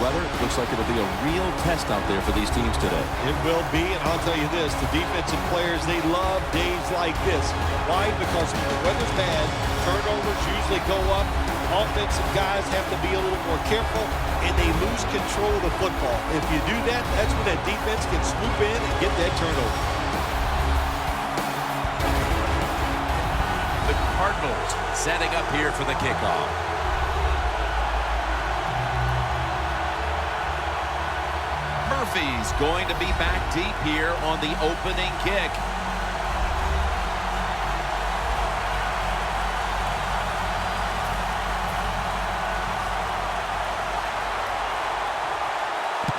weather, looks like it'll be a real test out there for these teams today. It will be, and I'll tell you this, the defensive players, they love days like this. Why? Because when the weather's bad, turnovers usually go up. Offensive guys have to be a little more careful, and they lose control of the football. If you do that, that's when that defense can swoop in and get that turnover. The Cardinals setting up here for the kickoff. Murphy's going to be back deep here on the opening kick.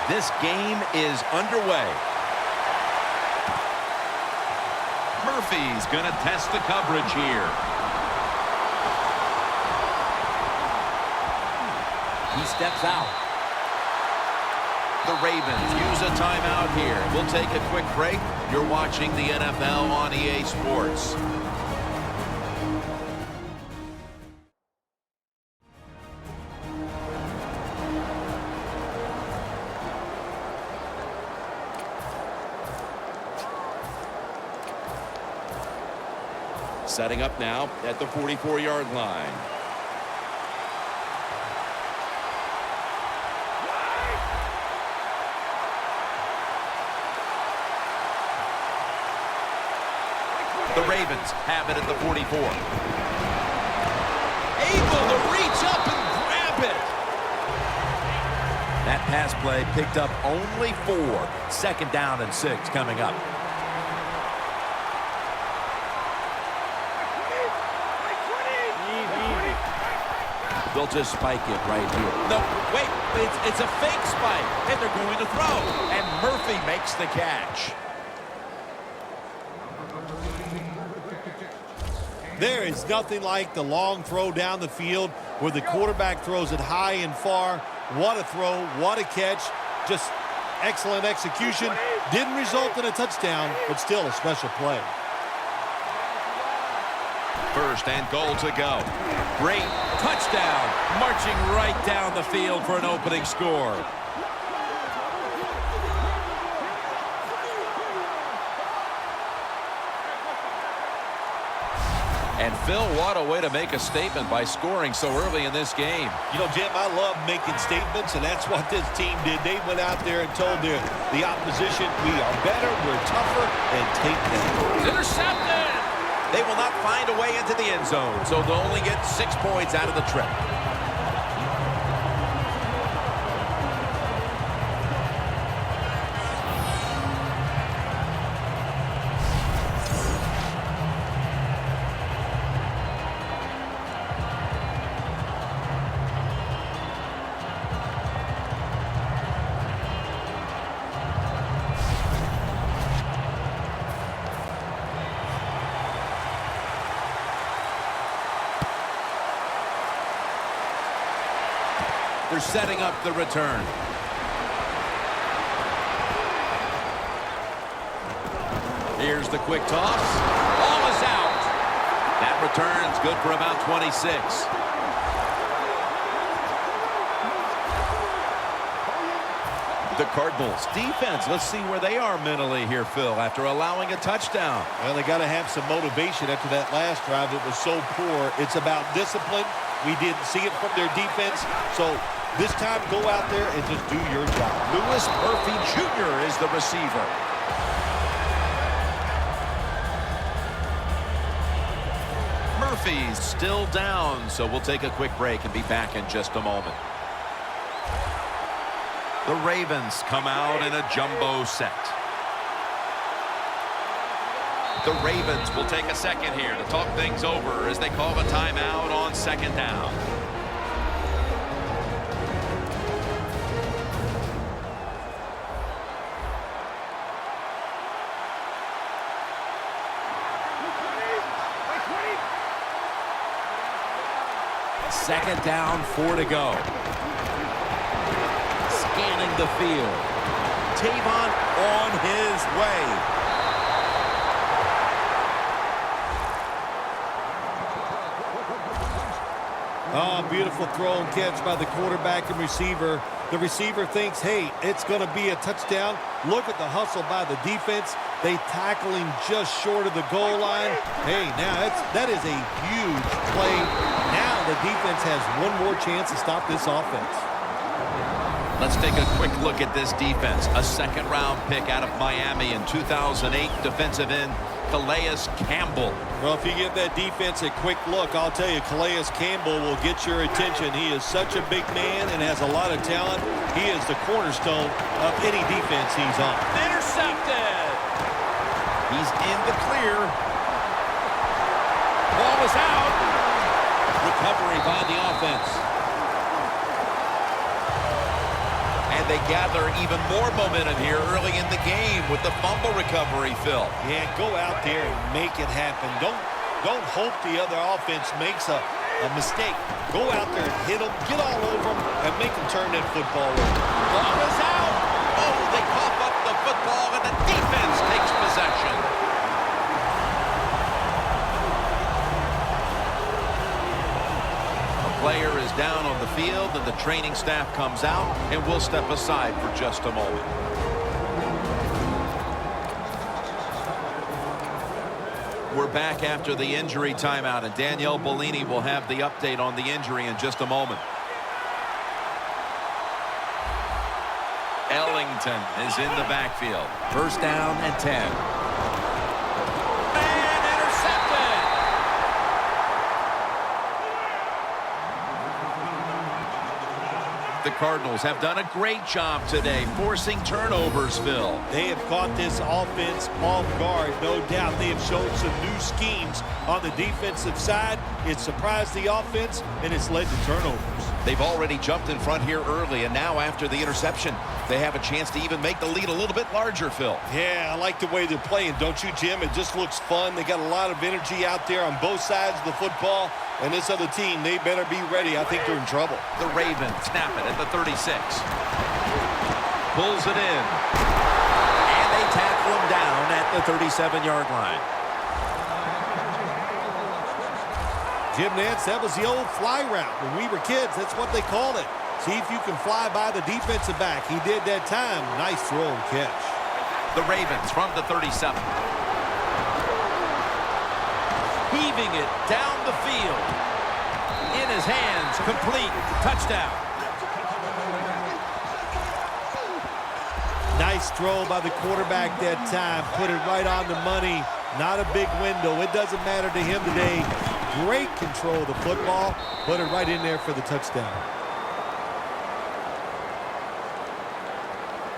This game is underway. Murphy's going to test the coverage here. He steps out. The Ravens use a timeout here. We'll take a quick break. You're watching the NFL on EA Sports. Setting up now at the 44-yard line. The Ravens have it at the 44. Able to reach up and grab it. That pass play picked up only 4. 2nd down and 6 coming up. They'll just spike it right here. No, wait, it's a fake spike, and they're going to throw. And Murphy makes the catch. There is nothing like the long throw down the field where the quarterback throws it high and far. What a throw, what a catch. Just excellent execution. Didn't result in a touchdown, but still a special play. 1st and goal to go. Great touchdown, marching right down the field for an opening score. And Phil, what a way to make a statement by scoring so early in this game. You know, Jim, I love making statements, and that's what this team did. They went out there and told the opposition, we are better, we're tougher, and take that. It's intercepted! They will not find a way into the end zone, so they'll only get 6 points out of the trip. They're setting up the return. Here's the quick toss. Ball is out. That return's good for about 26. The Cardinals defense, let's see where they are mentally here, Phil, after allowing a touchdown. Well, they got to have some motivation after that last drive that was so poor. It's about discipline. We didn't see it from their defense, so this time go out there and just do your job. Louis Murphy Jr. is the receiver. Murphy's still down, so we'll take a quick break and be back in just a moment. The Ravens come out in a jumbo set. The Ravens will take a second here to talk things over as they call a timeout on 2nd down. Second down, 4 to go. Scanning the field. Tavon on his way. Oh, beautiful throw and catch by the quarterback and receiver. The receiver thinks, hey, it's going to be a touchdown. Look at the hustle by the defense. They tackle him just short of the goal line. Hey, now that is a huge play. Now the defense has one more chance to stop this offense. Let's take a quick look at this defense. A second-round pick out of Miami in 2008, defensive end Calais Campbell. Well, if you give that defense a quick look, I'll tell you, Calais Campbell will get your attention. He is such a big man and has a lot of talent. He is the cornerstone of any defense he's on. Intercepted. He's in the clear. Ball is out. Recovery by the offense. And they gather even more momentum here early in the game with the fumble recovery, Phil. Yeah, go out there and make it happen. Don't hope the other offense makes a mistake. Go out there and hit them, get all over them, and make them turn that football over. Ball is out. Oh, they cough up the football, and the defense takes possession. Player is down on the field, and the training staff comes out, and we'll step aside for just a moment. We're back after the injury timeout, and Danielle Bellini will have the update on the injury in just a moment. Ellington is in the backfield. First down and 10. The Cardinals have done a great job today forcing turnovers, Phil. They have caught this offense off guard, no doubt. They have shown some new schemes on the defensive side. It surprised the offense, and it's led to turnovers. They've already jumped in front here early, and now after the interception, they have a chance to even make the lead a little bit larger, Phil. Yeah, I like the way they're playing, don't you, Jim? It just looks fun. They got a lot of energy out there on both sides of the football. And this other team, they better be ready. I think they're in trouble. The Ravens snap it at the 36. Pulls it in. And they tackle him down at the 37-yard line. Jim Nantz, that was the old fly route. When we were kids, that's what they called it. See if you can fly by the defensive back. He did that time. Nice throw and catch. The Ravens from the 37. Heaving it down the field. In his hands, complete. Touchdown. Nice throw by the quarterback that time. Put it right on the money. Not a big window. It doesn't matter to him today. Great control of the football. Put it right in there for the touchdown.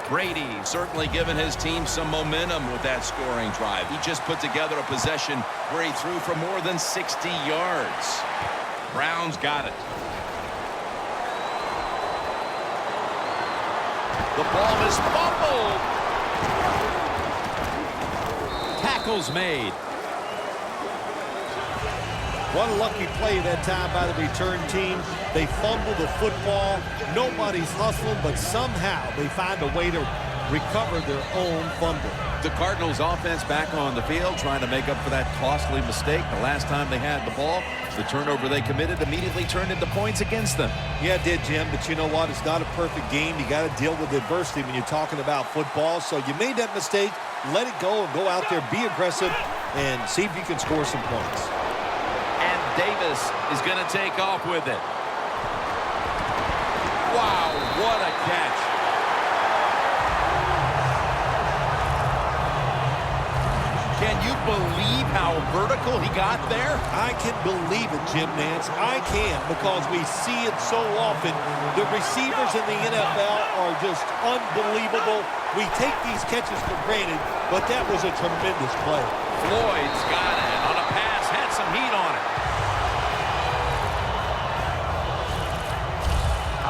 Brady certainly given his team some momentum with that scoring drive. He just put together a possession where he threw for more than 60 yards. Browns got it. The ball is fumbled. Tackles made. One lucky play that time by the return team. They fumble the football. Nobody's hustling, but somehow they find a way to recover their own fumble. The Cardinals offense back on the field trying to make up for that costly mistake. The last time they had the ball, the turnover they committed immediately turned into points against them. Yeah, it did, Jim, but you know what? It's not a perfect game. You got to deal with adversity when you're talking about football. So you made that mistake. Let it go and go out there, be aggressive, and see if you can score some points. Davis is going to take off with it. Wow, what a catch. Can you believe how vertical he got there? I can believe it, Jim Nantz. I can, because we see it so often. The receivers in the NFL are just unbelievable. We take these catches for granted, but that was a tremendous play. Floyd's got it on a pass, had some heat on it.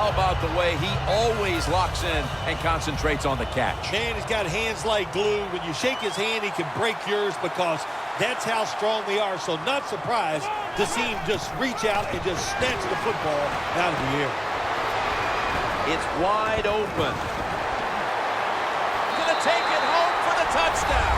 How about the way he always locks in and concentrates on the catch? Man, he's got hands like glue. When you shake his hand, he can break yours because that's how strong they are. So not surprised to see him just reach out and just snatch the football out of the air. It's wide open. Gonna take it home for the touchdown.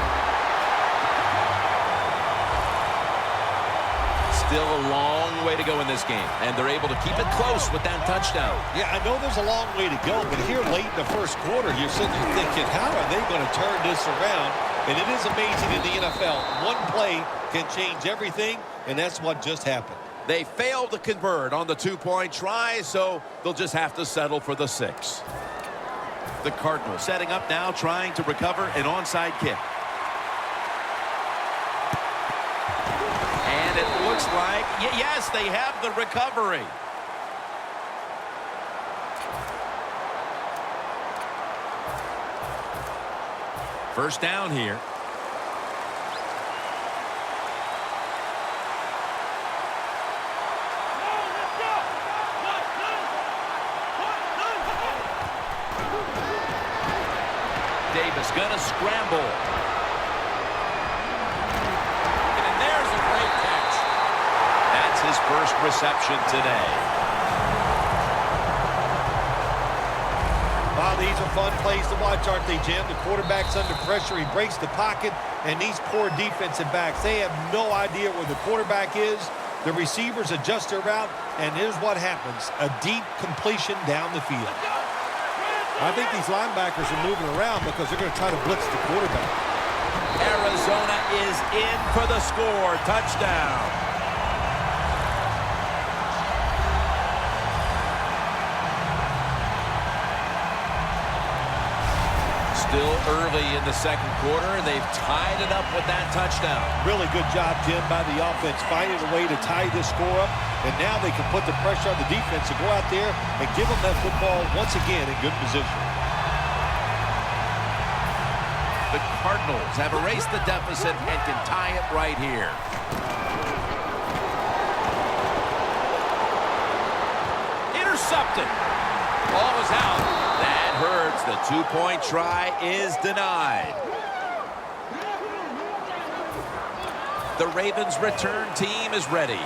Still a long way to go in this game, and they're able to keep it close with that touchdown. Yeah, I know there's a long way to go, but here late in the first quarter, you're sitting there thinking, how are they going to turn this around? And it is amazing in the NFL. One play can change everything, and that's what just happened. They failed to convert on the two-point try, so they'll just have to settle for the 6. The Cardinals setting up now, trying to recover an onside kick. And it looks like, yes, they have the recovery. First down here. Davis gonna scramble. And there's a great catch. That's his first reception today. Wow, these are fun plays to watch, aren't they, Jim? The quarterback's under pressure. He breaks the pocket, and these poor defensive backs, they have no idea where the quarterback is. The receivers adjust their route, and here's what happens. A deep completion down the field. I think these linebackers are moving around because they're going to try to blitz the quarterback. Arizona is in for the score. Touchdown. Still early in the second quarter, and they've tied it up with that touchdown. Really good job, Jim, by the offense, finding a way to tie this score up. And now they can put the pressure on the defense to go out there and give them that football once again in good position. The Cardinals have erased the deficit and can tie it right here. Intercepted. Ball is out. That hurts. The two-point try is denied. The Ravens' return team is ready.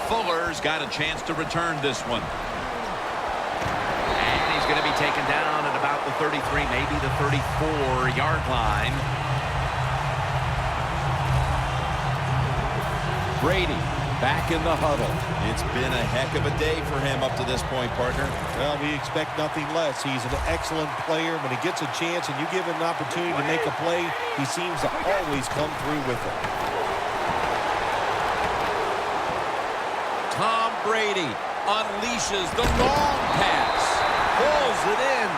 Fuller's got a chance to return this one. And he's going to be taken down at about the 33, maybe the 34-yard line. Brady back in the huddle. It's been a heck of a day for him up to this point, partner. Well, we expect nothing less. He's an excellent player. When he gets a chance and you give him an opportunity to make a play, he seems to always come through with it. Tom Brady unleashes the long pass. Pulls it in.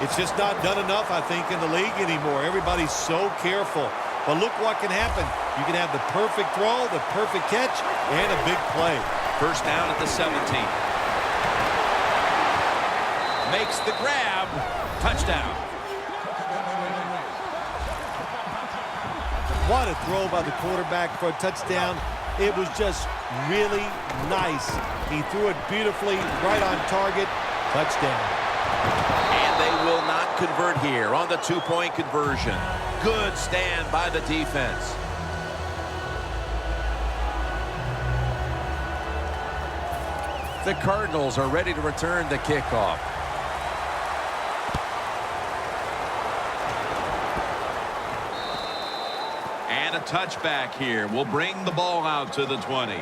It's just not done enough, I think, in the league anymore. Everybody's so careful. But look what can happen. You can have the perfect throw, the perfect catch, and a big play. First down at the 17. Makes the grab. Touchdown. What a throw by the quarterback for a touchdown. It was just really nice. He threw it beautifully, right on target. Touchdown. And they will not convert here on the two-point conversion. Good stand by the defense. The Cardinals are ready to return the kickoff. And a touchback here will bring the ball out to the 20.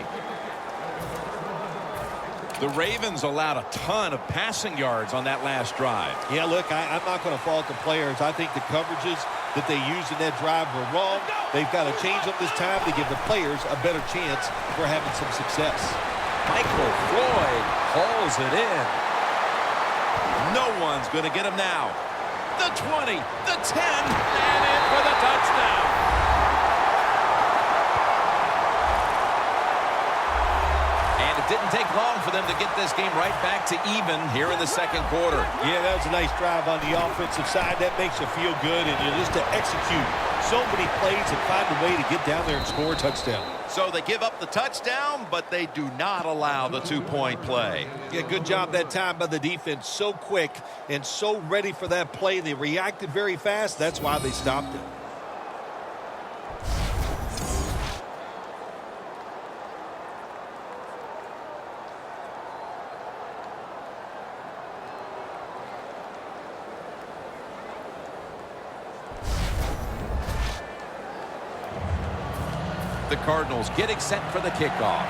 The Ravens allowed a ton of passing yards on that last drive. Yeah, look, I'm not going to fault the players. I think the coverages that they used in that drive were wrong. They've got to change up this time to give the players a better chance for having some success. Michael Floyd hauls it in. No one's going to get him now. The 20, the 10, and in for the touchdown. Didn't take long for them to get this game right back to even here in the second quarter. Yeah, that was a nice drive on the offensive side. That makes you feel good, and you just to execute so many plays and find a way to get down there and score a touchdown. So they give up the touchdown, but they do not allow the two-point play. Yeah, good job that time by the defense. So quick and so ready for that play. They reacted very fast. That's why they stopped it. The Cardinals getting set for the kickoff.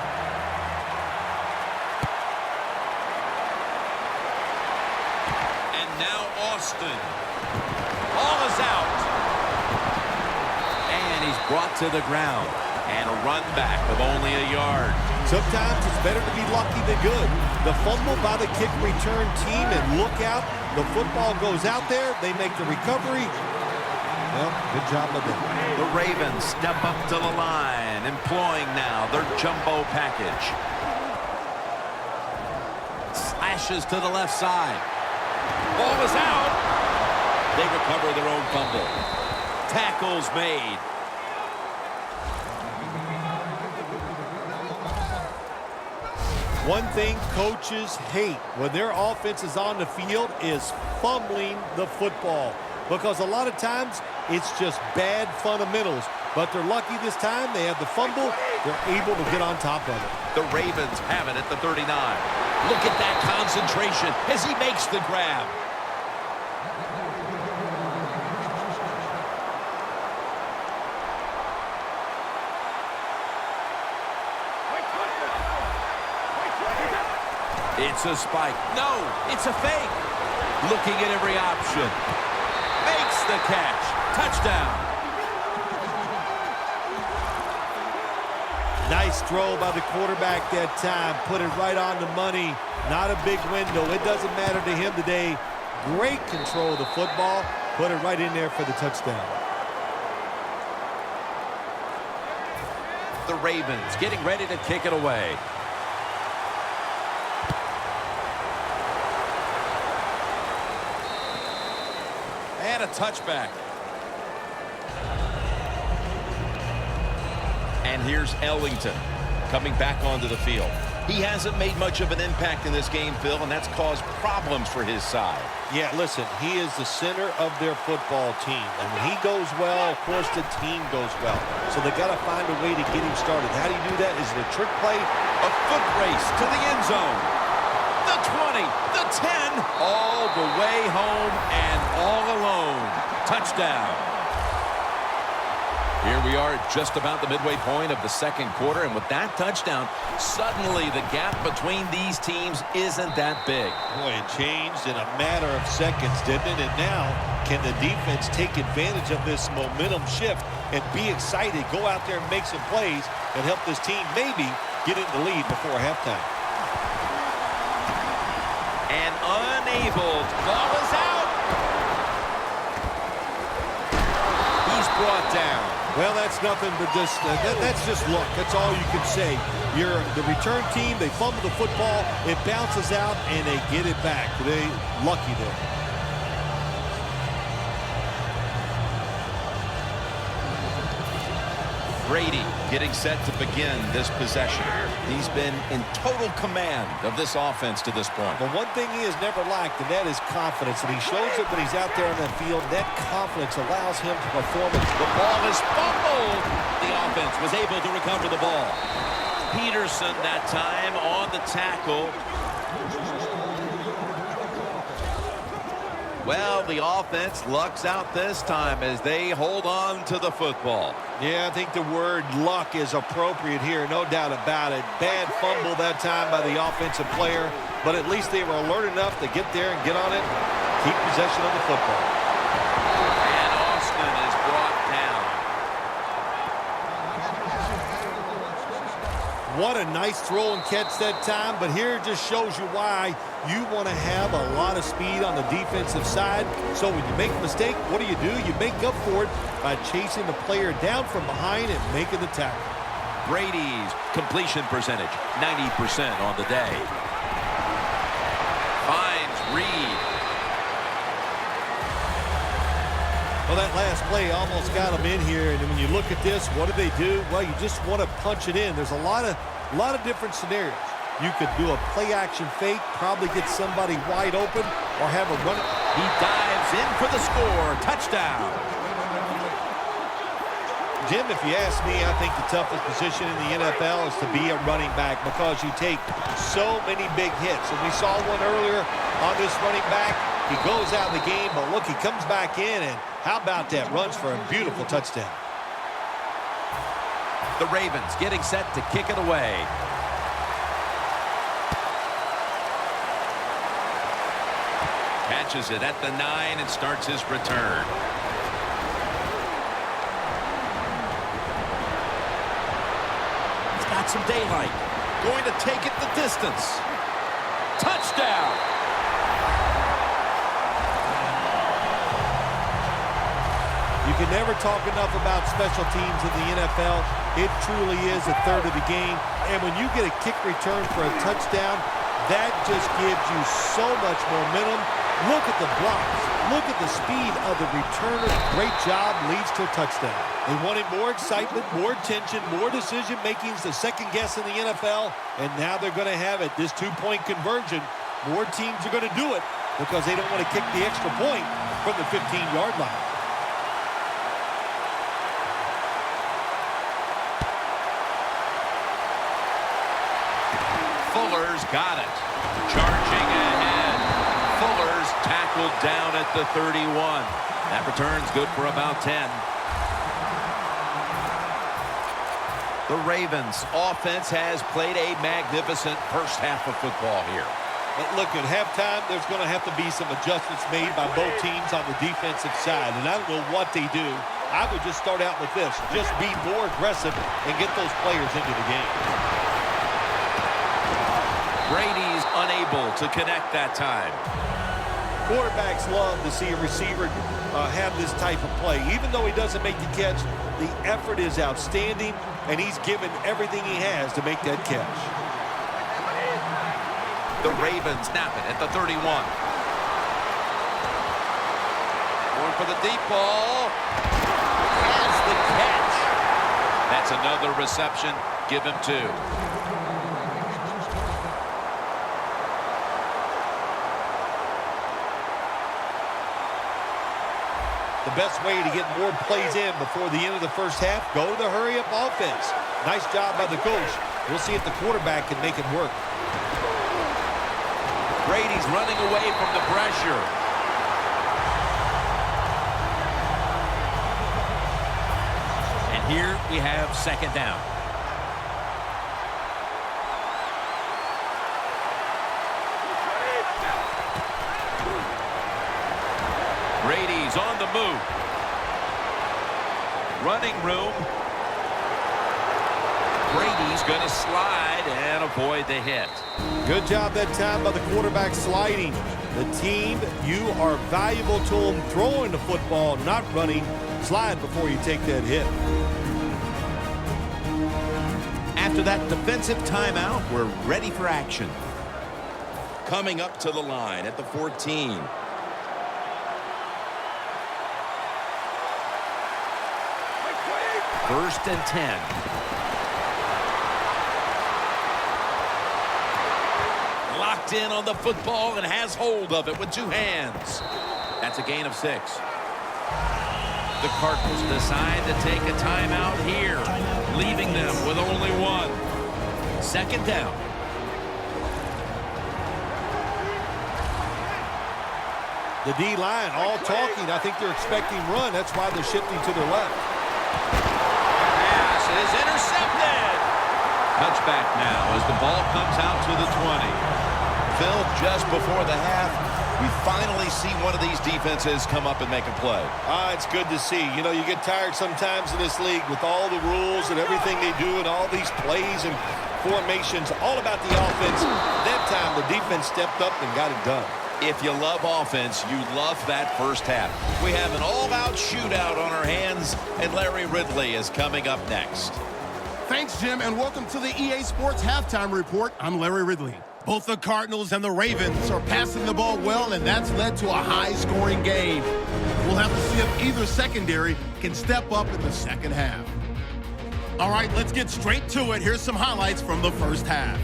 And now Austin. Ball is out. And he's brought to the ground. And a run back of only a yard. Sometimes it's better to be lucky than good. The fumble by the kick return team, and look out. The football goes out there. They make the recovery. Well, good job of them. The Ravens step up to the line, employing now their jumbo package. Slashes to the left side. Ball is out. They recover their own fumble. Tackles made. One thing coaches hate when their offense is on the field is fumbling the football, because a lot of times it's just bad fundamentals. But they're lucky this time. They have the fumble. They're able to get on top of it. The Ravens have it at the 39. Look at that concentration as he makes the grab. It's a spike. No, it's a fake. Looking at every option. Makes the catch. Touchdown. Nice throw by the quarterback that time. Put it right on the money. Not a big window. It doesn't matter to him today. Great control of the football. Put it right in there for the touchdown. The Ravens getting ready to kick it away. And a touchback. And here's Ellington coming back onto the field. He hasn't made much of an impact in this game, Phil, and that's caused problems for his side. Yeah, listen, he is the center of their football team. And when he goes well, of course, the team goes well. So they got to find a way to get him started. How do you do that? Is it a trick play? A foot race to the end zone. The 20, the 10, all the way home and all alone. Touchdown. Here we are at just about the midway point of the second quarter, and with that touchdown, suddenly the gap between these teams isn't that big. Boy, it changed in a matter of seconds, didn't it? And now, can the defense take advantage of this momentum shift and be excited, go out there and make some plays and help this team maybe get in the lead before halftime? And unable. Ball is out. He's brought down. Well, that's nothing but just that's just luck. That's all you can say. You're the return team. They fumble the football. It bounces out, and they get it back. They lucky there. Brady getting set to begin this possession. He's been in total command of this offense to this point. But one thing he has never lacked, and that is confidence. And he shows it when he's out there on that field. That confidence allows him to perform it. The ball is fumbled. The offense was able to recover the ball. Peterson that time on the tackle. Well, the offense lucks out this time as they hold on to the football. Yeah, I think the word luck is appropriate here, no doubt about it. Bad fumble that time by the offensive player, but at least they were alert enough to get there and get on it, keep possession of the football. And Austin is brought down. What a nice throw and catch that time, but here it just shows you why you want to have a lot of speed on the defensive side. So when you make a mistake, what do? You make up for it by chasing the player down from behind and making the tackle. Brady's completion percentage, 90% on the day. Finds Reed. Well, that last play almost got them in here, and when you look at this, what do? Well, you just want to punch it in. There's a lot of different scenarios. You could do a play-action fake, probably get somebody wide open, or have a run. He dives in for the score. Touchdown. Jim, if you ask me, I think the toughest position in the NFL is to be a running back because you take so many big hits. And we saw one earlier on this running back. He goes out of the game, but look, he comes back in, and how about that? Runs for a beautiful touchdown. The Ravens getting set to kick it away. Catches it at the 9 and starts his return. He's got some daylight. Going to take it the distance. Touchdown! You can never talk enough about special teams in the NFL. It truly is a third of the game. And when you get a kick return for a touchdown, that just gives you so much momentum. Look at the blocks. Look at the speed of the returner. Great job, leads to a touchdown. They wanted more excitement, more tension, more decision-making, the second guess in the NFL, and now they're going to have it. This two-point conversion, more teams are going to do it because they don't want to kick the extra point from the 15-yard line. Fuller's got it. Charging ahead. Fuller's tackled down at the 31. That return's good for about 10. The Ravens offense has played a magnificent first half of football here. But look, at halftime, there's going to have to be some adjustments made by both teams on the defensive side. And I don't know what they do. I would just start out with this. Just be more aggressive and get those players into the game. Brady's unable to connect that time. Quarterbacks love to see a receiver have this type of play. Even though he doesn't make the catch, the effort is outstanding, and he's given everything he has to make that catch. The Ravens snap it at the 31. Going for the deep ball. Has the catch. That's another reception. Give him 2. The best way to get more plays in before the end of the first half, go to the hurry-up offense. Nice job by the coach. We'll see if the quarterback can make it work. Brady's running away from the pressure. And here we have second down. Brady's on the move. Running room. Brady's going to slide and avoid the hit. Good job that time by the quarterback sliding. The team, you are valuable to them throwing the football, not running. Slide before you take that hit. After that defensive timeout, we're ready for action. Coming up to the line at the 14. First and 10. Locked in on the football and has hold of it with 2 hands. That's a gain of 6. The Cardinals decide to take a timeout here, leaving them with only 1. Second down. The D-line all talking. I think they're expecting run. That's why they're shifting to their left. Is intercepted. Touchback now as the ball comes out to the 20. Phil, just before the half, we finally see one of these defenses come up and make a play. It's good to see. You know, you get tired sometimes in this league with all the rules and everything they do and all these plays and formations, all about the offense. That time, the defense stepped up and got it done. If you love offense, you love that first half. We have an all-out shootout on our hands, and Larry Ridley is coming up next. Thanks, Jim, and welcome to the EA Sports Halftime Report. I'm Larry Ridley. Both the Cardinals and the Ravens are passing the ball well, and that's led to a high-scoring game. We'll have to see if either secondary can step up in the second half. All right, let's get straight to it. Here's some highlights from the first half.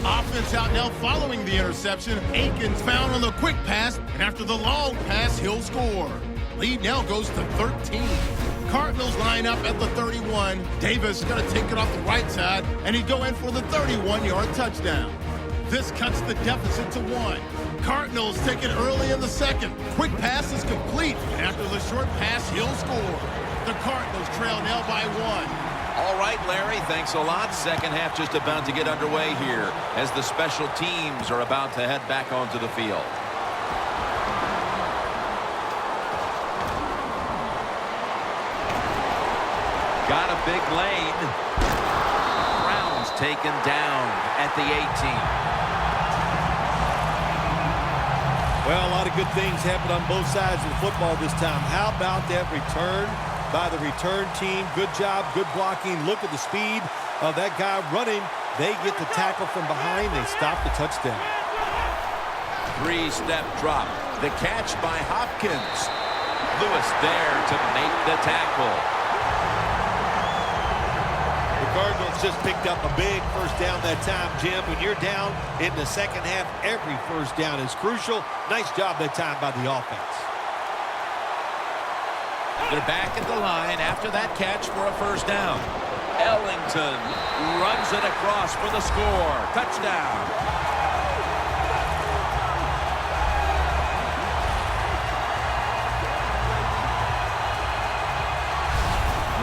Offense out now following the interception. Aikens found on the quick pass, and after the long pass, he'll score. Lead now goes to 13. Cardinals line up at the 31. Davis is going to take it off the right side, and he'd go in for the 31-yard touchdown. This cuts the deficit to 1. Cardinals take it early in the second. Quick pass is complete. And after the short pass, he'll score. The Cardinals trail now by 1. All right, Larry, thanks a lot. Second half just about to get underway here as the special teams are about to head back onto the field. Got a big lane. Browns taken down at the 18. Well, a lot of good things happened on both sides of the football this time. How about that return by the return team? Good job, good blocking. Look at the speed of that guy running. They get the tackle from behind. They stop the touchdown. Three-step drop. The catch by Hopkins. Lewis there to make the tackle. Cardinals just picked up a big first down that time, Jim. When you're down in the second half, every first down is crucial. Nice job that time by the offense. They're back at the line after that catch for a first down. Ellington runs it across for the score. Touchdown.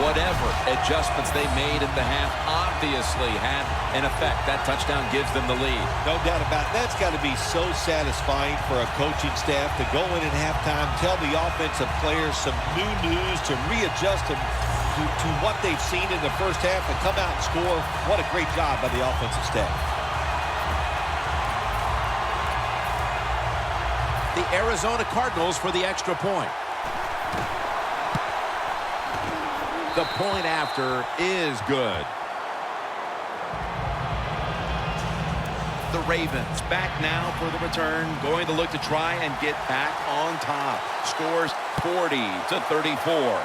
Whatever adjustments they made in the half obviously had an effect. That touchdown gives them the lead. No doubt about it. That's got to be so satisfying for a coaching staff to go in at halftime, tell the offensive players some new news to readjust them to what they've seen in the first half and come out and score. What a great job by the offensive staff. The Arizona Cardinals for the extra point. The point after is good. The Ravens back now for the return, going to look to try and get back on top. Scores 40-34.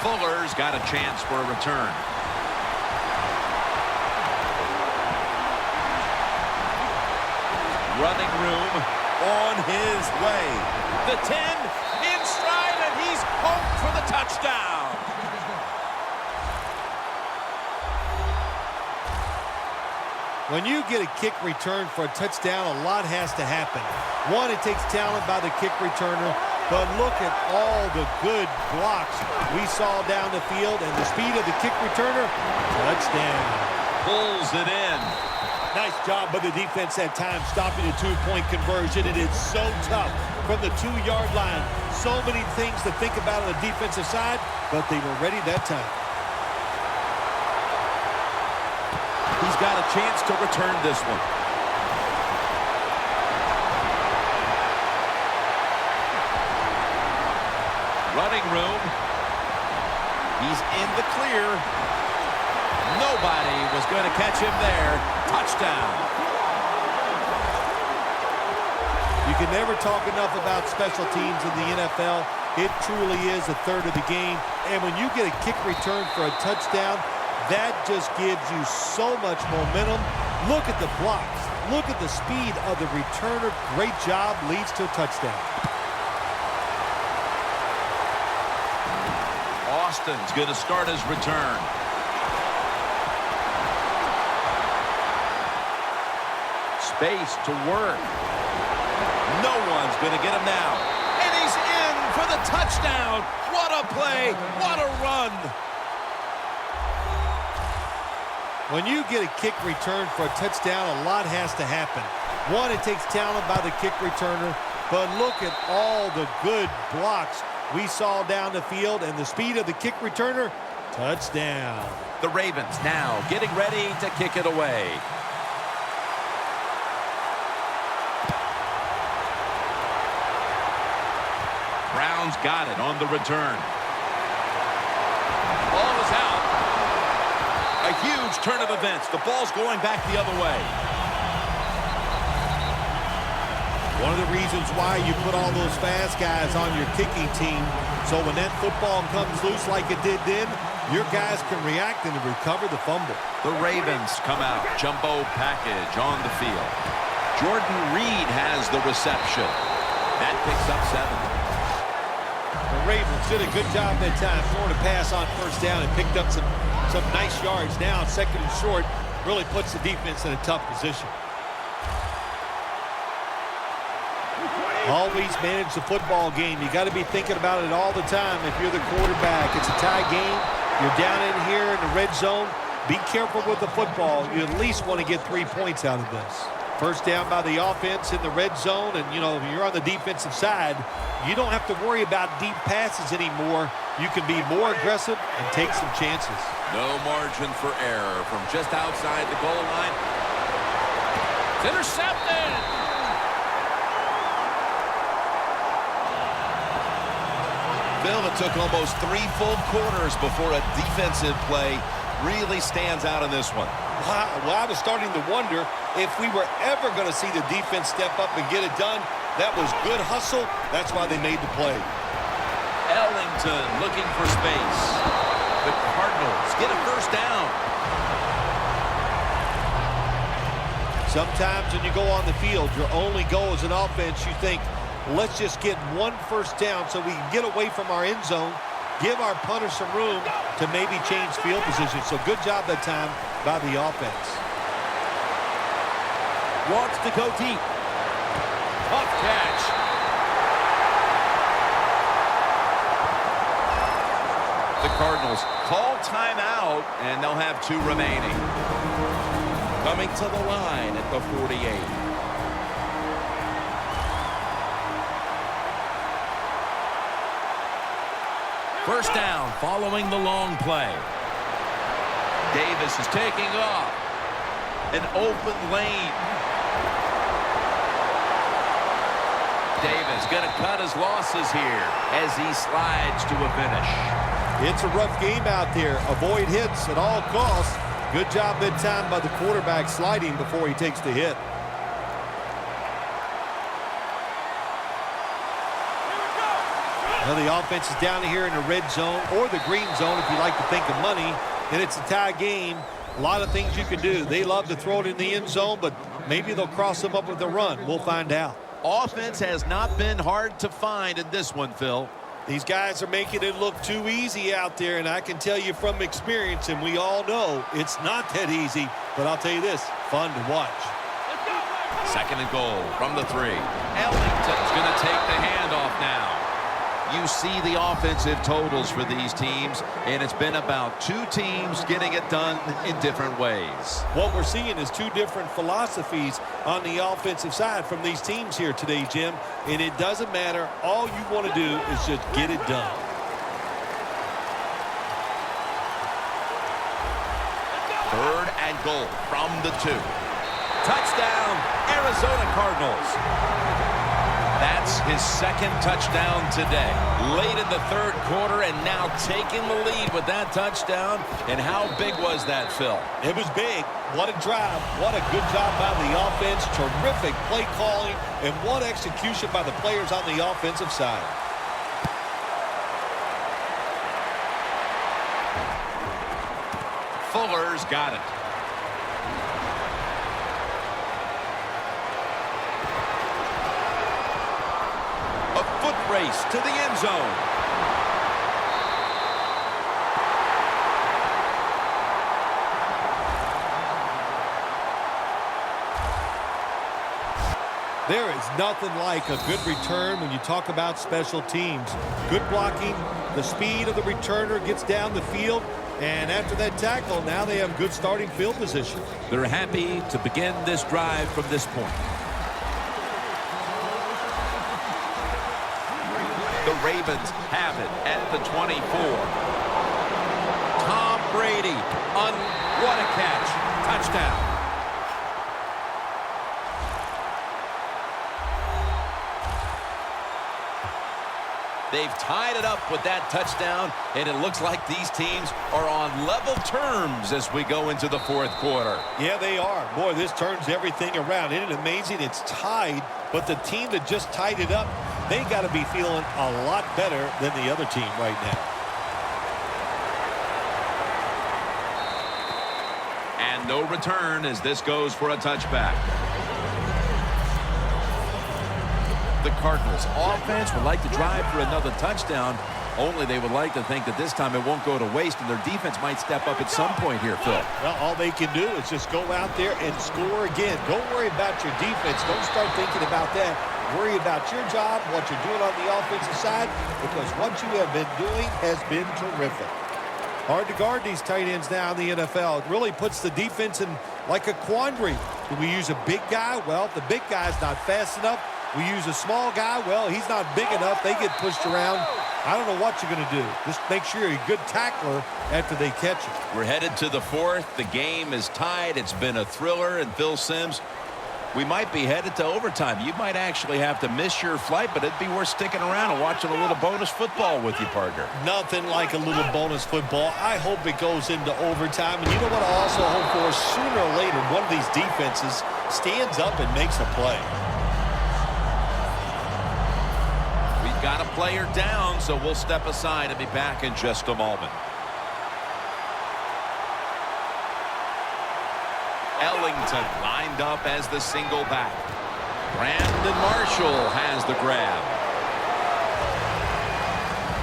Fuller's got a chance for a return. Running room on his way. The 10 in stride, and he's home for the touchdown. When you get a kick return for a touchdown, a lot has to happen. One, it takes talent by the kick returner, but look at all the good blocks we saw down the field and the speed of the kick returner. Touchdown. Pulls it in. Nice job by the defense that time, stopping the two-point conversion. It is so tough from the 2-yard line. So many things to think about on the defensive side, but they were ready that time. He's got a chance to return this one. Running room. He's in the clear. Nobody was going to catch him there. Touchdown. You can never talk enough about special teams in the NFL. It truly is a third of the game. And when you get a kick return for a touchdown, that just gives you so much momentum. Look at the blocks. Look at the speed of the returner. Great job. Leads to a touchdown. Austin's going to start his return. Space to work. No one's going to get him now. And he's in for the touchdown. What a play. What a run. When you get a kick return for a touchdown, a lot has to happen. One, it takes talent by the kick returner, but look at all the good blocks we saw down the field and the speed of the kick returner. Touchdown. The Ravens now getting ready to kick it away. Browns got it on the return. Ball is out. A huge turn of events. The ball's going back the other way. One of the reasons why you put all those fast guys on your kicking team, so when that football comes loose like it did then, your guys can react and recover the fumble. The Ravens come out. Jumbo package on the field. Jordan Reed has the reception. That picks up 7. The Ravens did a good job that time throwing a pass on first down and picked up some nice yards. Now, second and short, really puts the defense in a tough position. Always manage the football game. You got to be thinking about it all the time if you're the quarterback. It's a tie game. You're down in here in the red zone. Be careful with the football. You at least want to get 3 points out of this. First down by the offense in the red zone, and, you know, you're on the defensive side. You don't have to worry about deep passes anymore. You can be more aggressive and take some chances. No margin for error from just outside the goal line. It's intercepted. Phil, it took almost 3 full quarters before a defensive play really stands out in this one. Wow. Well, I was starting to wonder if we were ever going to see the defense step up and get it done. That was good hustle. That's why they made the play. Ellington looking for space. The Cardinals get a first down. Sometimes when you go on the field, your only goal as an offense, you think, let's just get 1 first down so we can get away from our end zone, give our punter some room to maybe change field position. So good job that time by the offense. Wants to go deep. Tough catch. The Cardinals call timeout, and they'll have 2 remaining. Coming to the line at the 48. First down following the long play. Davis is taking off. An open lane. Davis going to cut his losses here as he slides to a finish. It's a rough game out there. Avoid hits at all costs. Good job that time by the quarterback sliding before he takes the hit. Now the offense is down here in the red zone or the green zone if you like to think of money. And it's a tie game. A lot of things you can do. They love to throw it in the end zone, but maybe they'll cross them up with a run. We'll find out. Offense has not been hard to find in this one, Phil. These guys are making it look too easy out there, and I can tell you from experience, and we all know it's not that easy, but I'll tell you this, fun to watch. Second and goal from the 3. Ellington's going to take the handoff now. You see the offensive totals for these teams, and it's been about 2 teams getting it done in different ways. What we're seeing is 2 different philosophies on the offensive side from these teams here today, Jim, and it doesn't matter. All you want to do is just get it done. Third and goal from the 2. Touchdown, Arizona Cardinals. That's his 2nd touchdown today. Late in the 3rd quarter and now taking the lead with that touchdown. And how big was that, Phil? It was big. What a drive. What a good job by the offense. Terrific play calling. And what execution by the players on the offensive side. Fuller's got it. Race to the end zone. There is nothing like a good return when you talk about special teams. Good blocking, the speed of the returner gets down the field, and after that tackle, now they have good starting field position. They're happy to begin this drive from this point. The Ravens have it at the 24. Tom Brady what a catch. Touchdown. They've tied it up with that touchdown, and it looks like these teams are on level terms as we go into the 4th quarter. Yeah, they are. Boy, this turns everything around. Isn't it amazing? It's tied, but the team that just tied it up, they got to be feeling a lot better than the other team right now. And no return as this goes for a touchback. The Cardinals offense would like to drive for another touchdown, only they would like to think that this time it won't go to waste and their defense might step up at some point here, Phil. Well, all they can do is just go out there and score again. Don't worry about your defense. Don't start thinking about that. Worry about your job, what you're doing on the offensive side, because what you have been doing has been terrific. Hard to guard these tight ends now in the NFL. It really puts the defense in like a quandary. Do we use a big guy? Well, if the big guy's not fast enough. We use a small guy. Well, he's not big enough. They get pushed around. I don't know what you're going to do. Just make sure you're a good tackler after they catch you. We're headed to the fourth. The game is tied. It's been a thriller. And Phil Simms, we might be headed to overtime. You might actually have to miss your flight, but it'd be worth sticking around and watching a little bonus football with you, partner. Nothing like a little bonus football. I hope it goes into overtime. And you know what I also hope for? Sooner or later, one of these defenses stands up and makes a play. We've got a player down, so we'll step aside and be back in just a moment. Ellington lined up as the single back. Brandon Marshall has the grab.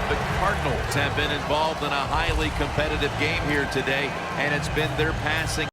The Cardinals have been involved in a highly competitive game here today, and it's been their passing